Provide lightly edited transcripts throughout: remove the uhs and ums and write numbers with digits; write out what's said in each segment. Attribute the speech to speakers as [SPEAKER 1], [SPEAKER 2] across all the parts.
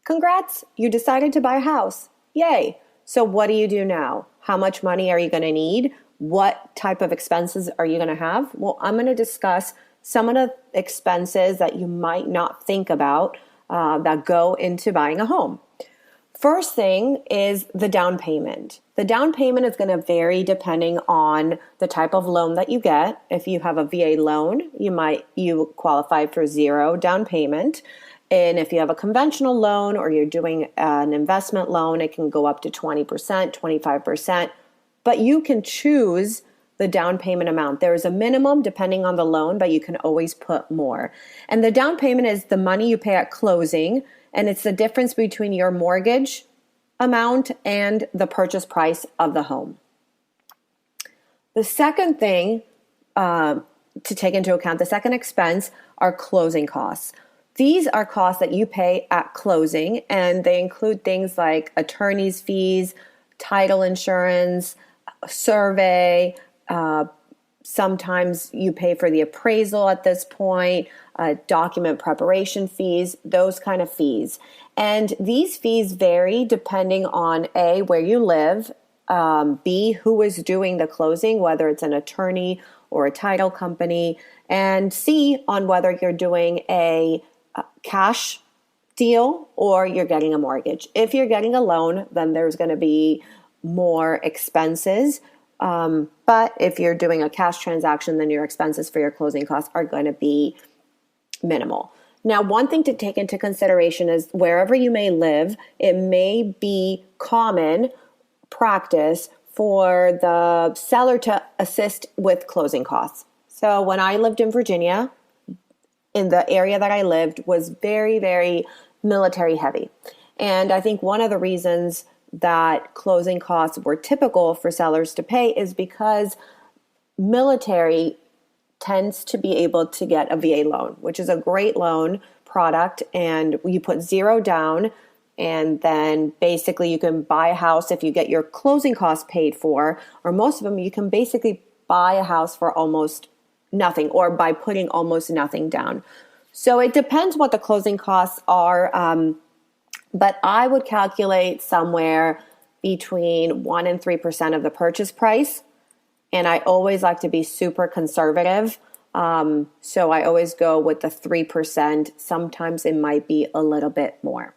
[SPEAKER 1] Congrats, you decided to buy a house. Yay. So what do you do now? How much money are you going to need? What type of expenses are you going to have? Well, I'm going to discuss some of the expenses that you might not think about that go into buying a home. First thing is the down payment. The down payment is going to vary depending on the type of loan that you get. If you have a VA loan, you qualify for zero down payment. And if you have a conventional loan or you're doing an investment loan, it can go up to 20%, 25%. But you can choose the down payment amount. There is a minimum depending on the loan, but you can always put more. And the down payment is the money you pay at closing, and it's the difference between your mortgage amount and the purchase price of the home. The second thing to take into account, the second expense, are closing costs. These are costs that you pay at closing, and they include things like attorney's fees, title insurance, survey. Sometimes you pay for the appraisal at this point, document preparation fees, those kind of fees. And these fees vary depending on A, where you live, B, who is doing the closing, whether it's an attorney or a title company, and C, on whether you're doing a cash deal or you're getting a mortgage. If you're getting a loan, then there's going to be more expenses. But if you're doing a cash transaction, then your expenses for your closing costs are going to be minimal. Now, one thing to take into consideration is wherever you may live, it may be common practice for the seller to assist with closing costs. So when I lived in Virginia, in the area that I lived was very, very military heavy. And I think one of the reasons that closing costs were typical for sellers to pay is because military tends to be able to get a VA loan, which is a great loan product, and you put zero down, and then basically you can buy a house if you get your closing costs paid for, or most of them you can basically buy a house for almost nothing or by putting almost nothing down. So it depends what the closing costs are, but I would calculate somewhere between 1% and 3% of the purchase price. And I always like to be super conservative. So I always go with the 3%. Sometimes it might be a little bit more.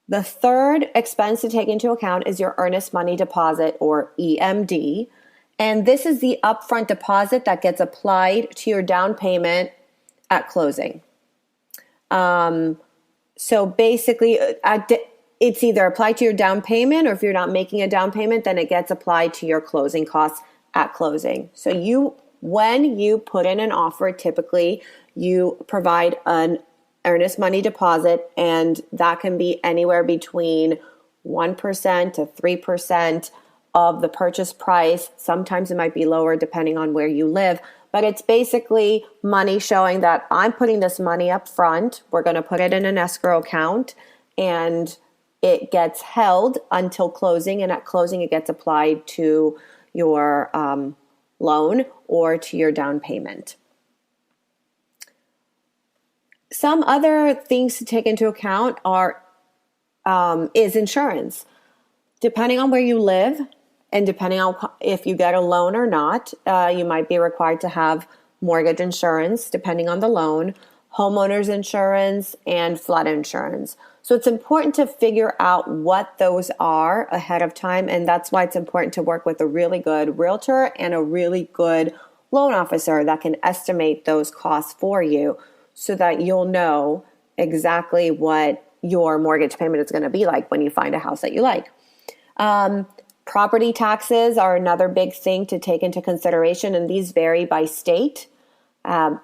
[SPEAKER 1] The third expense to take into account is your earnest money deposit, or EMD. And this is the upfront deposit that gets applied to your down payment at closing. So basically, it's either applied to your down payment, or if you're not making a down payment, then it gets applied to your closing costs at closing. So when you put in an offer, typically you provide an earnest money deposit, and that can be anywhere between 1% to 3% of the purchase price. Sometimes it might be lower depending on where you live, but it's basically money showing that I'm putting this money up front. We're going to put it in an escrow account, and it gets held until closing, and at closing it gets applied to your loan or to your down payment. Some other things to take into account is insurance. Depending on where you live, and depending on if you get a loan or not, you might be required to have mortgage insurance, depending on the loan, homeowners insurance, and flood insurance. So it's important to figure out what those are ahead of time, and that's why it's important to work with a really good realtor and a really good loan officer that can estimate those costs for you so that you'll know exactly what your mortgage payment is going to be like when you find a house that you like. Property taxes are another big thing to take into consideration, and these vary by state.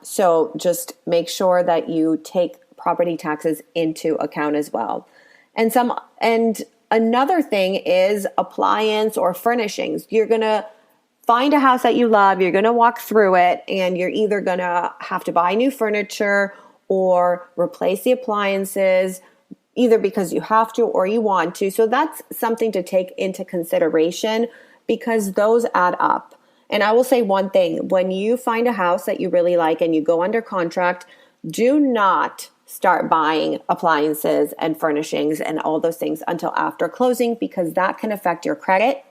[SPEAKER 1] So just make sure that you take property taxes into account as well. And another thing is appliance or furnishings. You're going to find a house that you love, you're going to walk through it, and you're either going to have to buy new furniture or replace the appliances, either because you have to or you want to. So that's something to take into consideration because those add up. And I will say one thing, when you find a house that you really like and you go under contract, do not start buying appliances and furnishings and all those things until after closing, because that can affect your credit.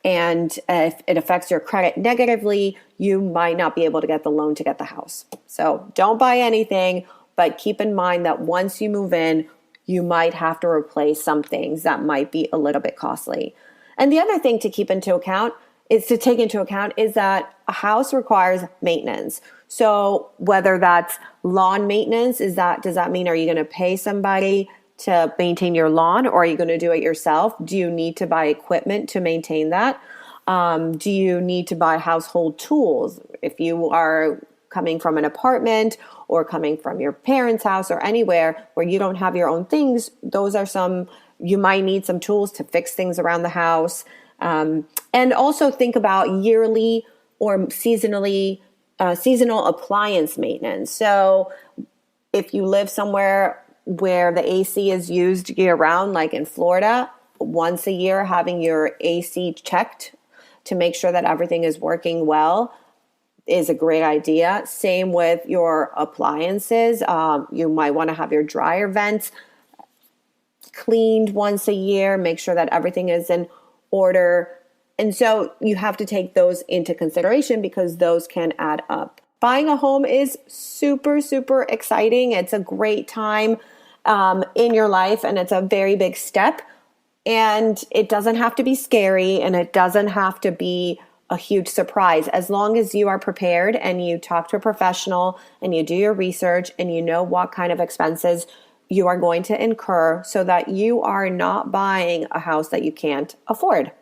[SPEAKER 1] And if it affects your credit negatively, you might not be able to get the loan to get the house. So don't buy anything, but keep in mind that once you move in, you might have to replace some things that might be a little bit costly. And the other thing to take into account is that a house requires maintenance. So whether that's lawn maintenance, does that mean, are you going to pay somebody to maintain your lawn, or are you going to do it yourself? Do you need to buy equipment to maintain that? Do you need to buy household tools? If you are coming from an apartment or coming from your parents' house or anywhere where you don't have your own things, you might need some tools to fix things around the house. And also think about yearly or seasonal appliance maintenance. So if you live somewhere where the AC is used year round, like in Florida, once a year having your AC checked to make sure that everything is working well is a great idea. Same with your appliances. You might want to have your dryer vents cleaned once a year, make sure that everything is in order. And so you have to take those into consideration because those can add up. Buying a home is super, super exciting. It's a great time in your life, and it's a very big step. And it doesn't have to be scary, and it doesn't have to be a huge surprise. As long as you are prepared and you talk to a professional and you do your research and you know what kind of expenses you are going to incur so that you are not buying a house that you can't afford.